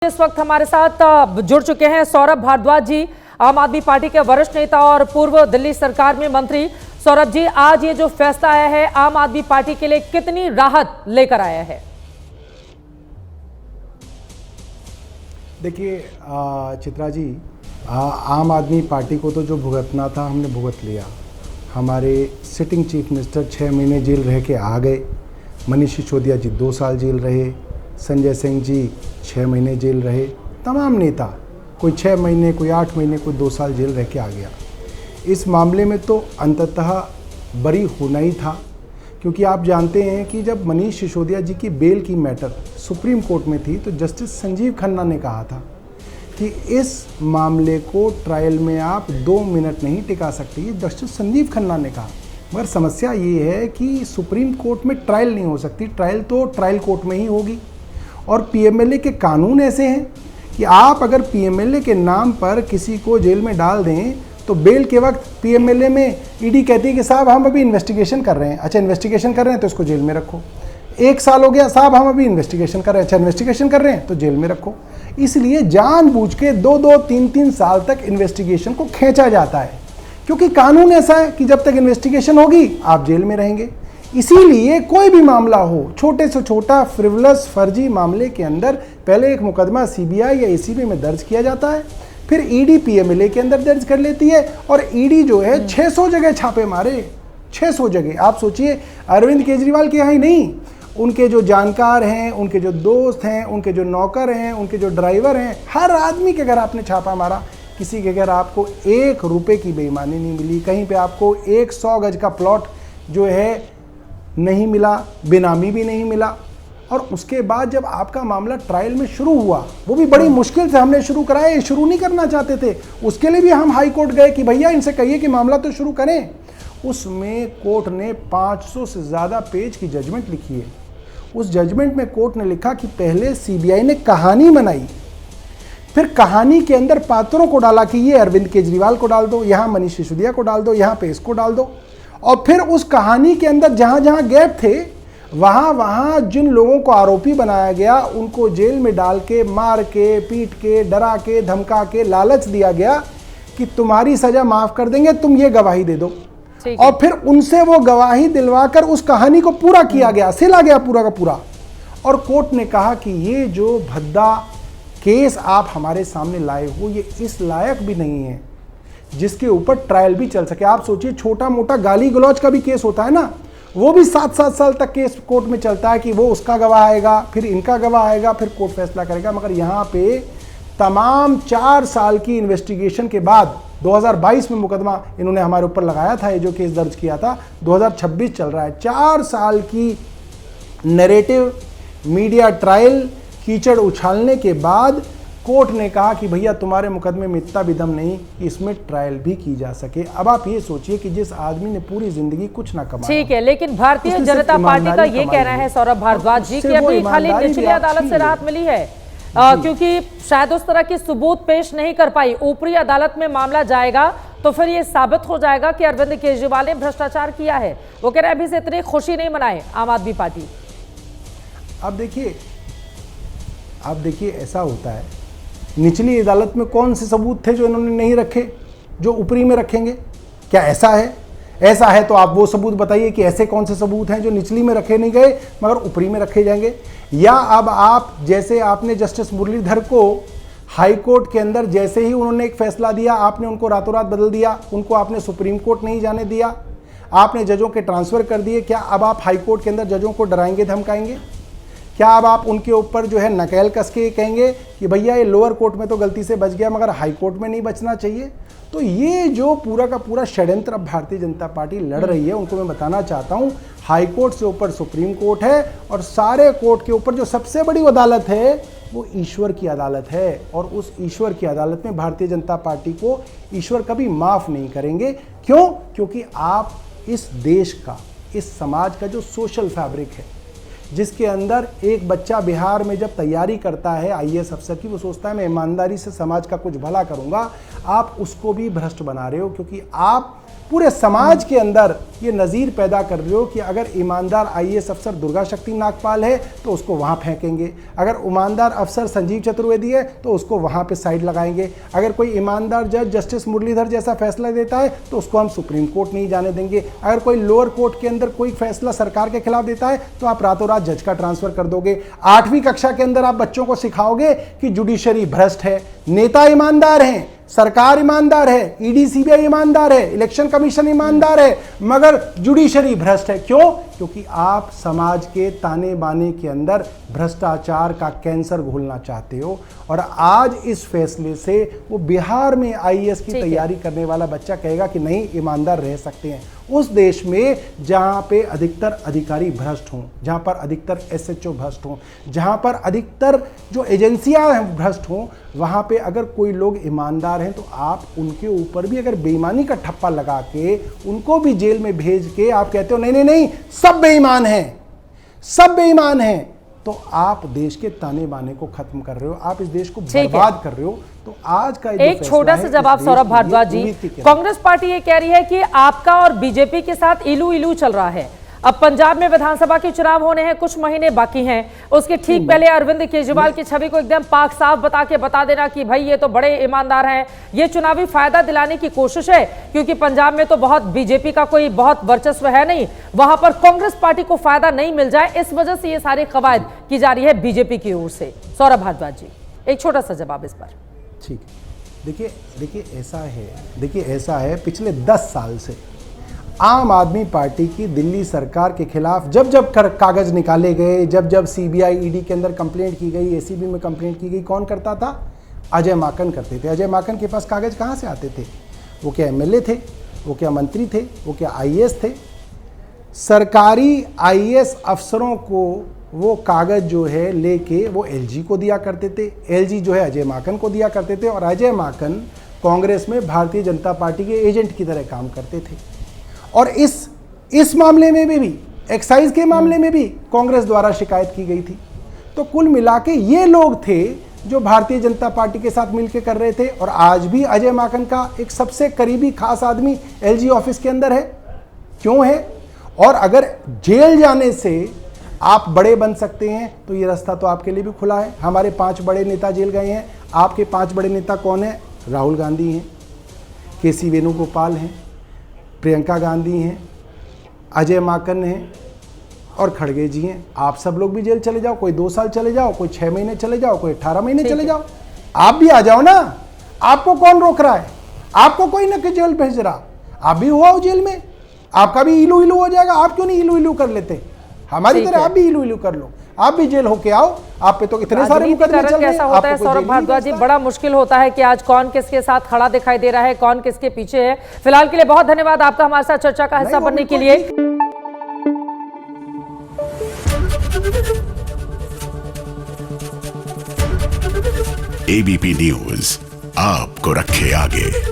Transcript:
इस वक्त हमारे साथ जुड़ चुके हैं सौरभ भारद्वाज जी, आम आदमी पार्टी के वरिष्ठ नेता और पूर्व दिल्ली सरकार में मंत्री। सौरभ जी, आज ये जो फैसला आया है आम आदमी पार्टी के लिए कितनी राहत लेकर आया है? देखिए चित्रा जी, आम आदमी पार्टी को तो जो भुगतना था हमने भुगत लिया। हमारे सिटिंग चीफ मिनिस्टर 6 महीने जेल रह के आ गए। मनीष सिसोदिया जी 2 साल जेल रहे। संजय सिंह जी 6 महीने जेल रहे। तमाम नेता, कोई 6 महीने, कोई 8 महीने, कोई 2 साल जेल रह के आ गया। इस मामले में तो अंततः बरी होना ही था, क्योंकि आप जानते हैं कि जब मनीष सिसोदिया जी की बेल की मैटर सुप्रीम कोर्ट में थी तो जस्टिस संजीव खन्ना ने कहा था कि इस मामले को ट्रायल में आप 2 मिनट नहीं टिका सकते। ये जस्टिस संजीव खन्ना ने कहा। मगर समस्या ये है कि सुप्रीम कोर्ट में ट्रायल नहीं हो सकती, ट्रायल तो ट्रायल कोर्ट में ही होगी। और पीएमएलए के कानून ऐसे हैं कि आप अगर पीएमएलए के नाम पर किसी को जेल में डाल दें तो बेल के वक्त पीएमएलए में ईडी कहती है कि साहब हम अभी इन्वेस्टिगेशन कर रहे हैं। अच्छा, इन्वेस्टिगेशन कर रहे हैं तो इसको जेल में रखो। 1 साल हो गया, साहब हम अभी इन्वेस्टिगेशन कर रहे हैं। अच्छा, इन्वेस्टिगेशन कर रहे हैं तो जेल में रखो। इसलिए जानबूझ के 2-2, 3-3 साल तक इन्वेस्टिगेशन को खींचा जाता है, क्योंकि कानून ऐसा है कि जब तक इन्वेस्टिगेशन होगी आप जेल में रहेंगे। इसीलिए कोई भी मामला हो, छोटे से छोटा फ्रिवलस फर्जी मामले के अंदर पहले एक मुकदमा सीबीआई या एसीबी में दर्ज किया जाता है, फिर ईडी पीएमएलए के अंदर दर्ज कर लेती है। और ईडी जो है 600 जगह छापे मारे, 600 जगह। आप सोचिए, अरविंद केजरीवाल के यहाँ ही नहीं, उनके जो जानकार हैं, उनके जो दोस्त हैं, उनके जो नौकर हैं, उनके जो ड्राइवर हैं, हर आदमी के घर आपने छापा मारा। किसी के घर आपको 1 रुपये की बेईमानी नहीं मिली। कहीं पे आपको 100 गज का प्लॉट जो है नहीं मिला, बेनामी भी नहीं मिला। और उसके बाद जब आपका मामला ट्रायल में शुरू हुआ, वो भी बड़ी मुश्किल से हमने शुरू कराया, ये शुरू नहीं करना चाहते थे। उसके लिए भी हम हाई कोर्ट गए कि भैया इनसे कहिए कि मामला तो शुरू करें। उसमें कोर्ट ने 500 से ज़्यादा पेज की जजमेंट लिखी है। उस जजमेंट में कोर्ट ने लिखा कि पहले सीबीआई ने कहानी बनाई, फिर कहानी के अंदर पात्रों को डाला कि ये अरविंद केजरीवाल को डाल दो, यहाँ मनीष सिसोदिया को डाल दो, यहाँ पे इसको डाल दो। और फिर उस कहानी के अंदर जहाँ जहाँ गैप थे, वहाँ वहाँ जिन लोगों को आरोपी बनाया गया उनको जेल में डाल के, मार के, पीट के, डरा के, धमका के लालच दिया गया कि तुम्हारी सजा माफ़ कर देंगे, तुम ये गवाही दे दो। और फिर उनसे वो गवाही दिलवाकर उस कहानी को पूरा किया गया, सिला गया पूरा का पूरा। और कोर्ट ने कहा कि ये जो भद्दा केस आप हमारे सामने लाए हो, ये इस लायक भी नहीं है जिसके ऊपर ट्रायल भी चल सके। आप सोचिए, छोटा मोटा गाली गलौज का भी केस होता है ना, वो भी 7-7 साल तक केस कोर्ट में चलता है कि वो उसका गवाह आएगा, फिर इनका गवाह आएगा, फिर कोर्ट फैसला करेगा। मगर यहाँ पे तमाम 4 साल की इन्वेस्टिगेशन के बाद 2022 में मुकदमा इन्होंने हमारे ऊपर लगाया था, ये जो केस दर्ज किया था, 2026 चल रहा है। 4 साल की नैरेटिव मीडिया ट्रायल, कीचड़ उछालने के बाद कोर्ट ने कहा कि भैया तुम्हारे मुकदमे में इतना भी दम नहीं कि इसमें ट्रायल भी की जा सके। अब आप ये सोचिए कि जिस आदमी ने पूरी जिंदगी कुछ ना कमाया। ठीक है, लेकिन भारतीय जनता पार्टी का ये कहना है सौरभ भारद्वाज जी कि अभी खाली निचली अदालत से राहत मिली है, क्योंकि शायद उस तरह की सबूत पेश नहीं कर पाई। ऊपरी अदालत में मामला जाएगा तो फिर ये साबित हो जाएगा कि अरविंद केजरीवाल ने भ्रष्टाचार किया है। वो कह रहे हैं अभी से इतनी खुशी नहीं मनाए आम आदमी पार्टी। अब देखिए ऐसा होता है, निचली अदालत में कौन से सबूत थे जो इन्होंने नहीं रखे, जो ऊपरी में रखेंगे? क्या ऐसा है? ऐसा है तो आप वो सबूत बताइए कि ऐसे कौन से सबूत हैं जो निचली में रखे नहीं गए मगर ऊपरी में रखे जाएंगे। या अब आप, जैसे आपने जस्टिस मुरलीधर को हाई कोर्ट के अंदर जैसे ही उन्होंने एक फैसला दिया, आपने उनको रातों रात बदल दिया, उनको आपने सुप्रीम कोर्ट नहीं जाने दिया, आपने जजों के ट्रांसफ़र कर दिए। क्या अब आप हाई कोर्ट के अंदर जजों को डराएंगे, धमकाएंगे? क्या अब आप उनके ऊपर जो है नकेल कस के कहेंगे कि भैया ये लोअर कोर्ट में तो गलती से बच गया मगर हाई कोर्ट में नहीं बचना चाहिए? तो ये जो पूरा का पूरा षड्यंत्र अब भारतीय जनता पार्टी लड़ रही है, उनको मैं बताना चाहता हूँ, हाई कोर्ट से ऊपर सुप्रीम कोर्ट है और सारे कोर्ट के ऊपर जो सबसे बड़ी अदालत है वो ईश्वर की अदालत है। और उस ईश्वर की अदालत में भारतीय जनता पार्टी को ईश्वर कभी माफ़ नहीं करेंगे। क्यों? क्योंकि आप इस देश का, इस समाज का जो सोशल फैब्रिक है, जिसके अंदर एक बच्चा बिहार में जब तैयारी करता है आईएएस अफसर की, वो सोचता है मैं ईमानदारी से समाज का कुछ भला करूंगा, आप उसको भी भ्रष्ट बना रहे हो। क्योंकि आप पूरे समाज के अंदर ये नज़ीर पैदा कर रहे हो कि अगर ईमानदार IAS अफसर दुर्गा शक्ति नागपाल है तो उसको वहाँ फेंकेंगे, अगर ईमानदार अफसर संजीव चतुर्वेदी है तो उसको वहाँ पे साइड लगाएंगे, अगर कोई ईमानदार जज जस्टिस मुरलीधर जैसा फैसला देता है तो उसको हम सुप्रीम कोर्ट नहीं जाने देंगे, अगर कोई लोअर कोर्ट के अंदर कोई फैसला सरकार के खिलाफ देता है तो आप रातों रात जज का ट्रांसफर कर दोगे। 8वीं कक्षा के अंदर आप बच्चों को सिखाओगे कि जुडिशरी भ्रष्ट है, नेता ईमानदार हैं, सरकार ईमानदार है, ED CBI ईमानदार है, इलेक्शन कमीशन ईमानदार है, मगर जुडिशरी भ्रष्ट है। क्यों? क्योंकि आप समाज के ताने बाने के अंदर भ्रष्टाचार का कैंसर घोलना चाहते हो। और आज इस फैसले से वो बिहार में IAS की तैयारी करने वाला बच्चा कहेगा कि नहीं, ईमानदार रह सकते हैं। उस देश में जहां पे अधिकतर अधिकारी भ्रष्ट हों, जहां पर अधिकतर SHO भ्रष्ट हों, जहां पर अधिकतर जो एजेंसियां भ्रष्ट हों, वहां पे अगर कोई लोग ईमानदार हैं तो आप उनके ऊपर भी अगर बेईमानी का ठप्पा लगा के उनको भी जेल में भेज के आप कहते हो नहीं नहीं नहीं सब बेईमान हैं, सब बेईमान हैं, तो आप देश के ताने बाने को खत्म कर रहे हो, आप इस देश को बर्बाद कर रहे हो। तो आज का एक छोटा सा जवाब सौरभ भारद्वाज जी, कांग्रेस पार्टी ये कह रही है कि आपका और बीजेपी के साथ इलू इलू चल रहा है। अब पंजाब में विधानसभा के चुनाव होने हैं, कुछ महीने बाकी हैं, उसके ठीक पहले अरविंद केजरीवाल की छवि को एकदम पाक साफ बता देना कि भाई ये तो बड़े ईमानदार हैं, ये चुनावी फायदा दिलाने की कोशिश है, क्योंकि पंजाब में तो बहुत बीजेपी का कोई बहुत वर्चस्व है नहीं, वहां पर कांग्रेस पार्टी को फायदा नहीं मिल जाए, इस वजह से ये सारी कवायद की जा रही है बीजेपी की ओर से। सौरभ भारद्वाज जी, एक छोटा सा जवाब इस पर। ठीक है, देखिए ऐसा है पिछले 10 साल से आम आदमी पार्टी की दिल्ली सरकार के खिलाफ जब जब कागज निकाले गए, जब जब CBI ED के अंदर कंप्लेंट की गई, ACB में कंप्लेंट की गई, कौन करता था? अजय माकन करते थे। अजय माकन के पास कागज कहाँ से आते थे? वो क्या MLA थे? वो क्या मंत्री थे? वो क्या IAS थे? सरकारी IAS अफसरों को वो कागज जो है लेके वो LG को दिया करते थे, LG जो है अजय माकन को दिया करते थे, और अजय माकन कांग्रेस में भारतीय जनता पार्टी के एजेंट की तरह काम करते थे। और इस मामले में भी एक्साइज के मामले में भी कांग्रेस द्वारा शिकायत की गई थी। तो कुल मिला के ये लोग थे जो भारतीय जनता पार्टी के साथ मिलकर कर रहे थे। और आज भी अजय माकन का एक सबसे करीबी खास आदमी LG ऑफिस के अंदर है। क्यों है? और अगर जेल जाने से आप बड़े बन सकते हैं तो ये रास्ता तो आपके लिए भी खुला है। हमारे 5 बड़े नेता जेल गए हैं। आपके 5 बड़े नेता कौन है? राहुल गांधी हैं, KC वेणुगोपाल हैं, प्रियंका गांधी हैं, अजय माकन हैं और खड़गे जी हैं। आप सब लोग भी जेल चले जाओ, कोई 2 साल चले जाओ, कोई 6 महीने चले जाओ, कोई 18 महीने चले जाओ, आप भी आ जाओ ना। आपको कौन रोक रहा है? आपको कोई ना कि जेल भेज रहा, आप भी हुआ हो जेल में, आपका भी इलू इलू हो जाएगा। आप क्यों नहीं इलू इलू कर लेते? हमारी तरह आप भी इलू इलू कर लो, आप भी जेल होके आओ। आप पे तो इतने सारे मुकदमे चल रहे हैं। कैसा होता है सौरभ भारद्वाज जी, बड़ा मुश्किल होता है कि आज कौन किसके साथ खड़ा दिखाई दे रहा है, कौन किसके पीछे है। फिलहाल के लिए बहुत धन्यवाद आपका हमारे साथ चर्चा का हिस्सा बनने के लिए। ABP न्यूज आपको रखे आगे।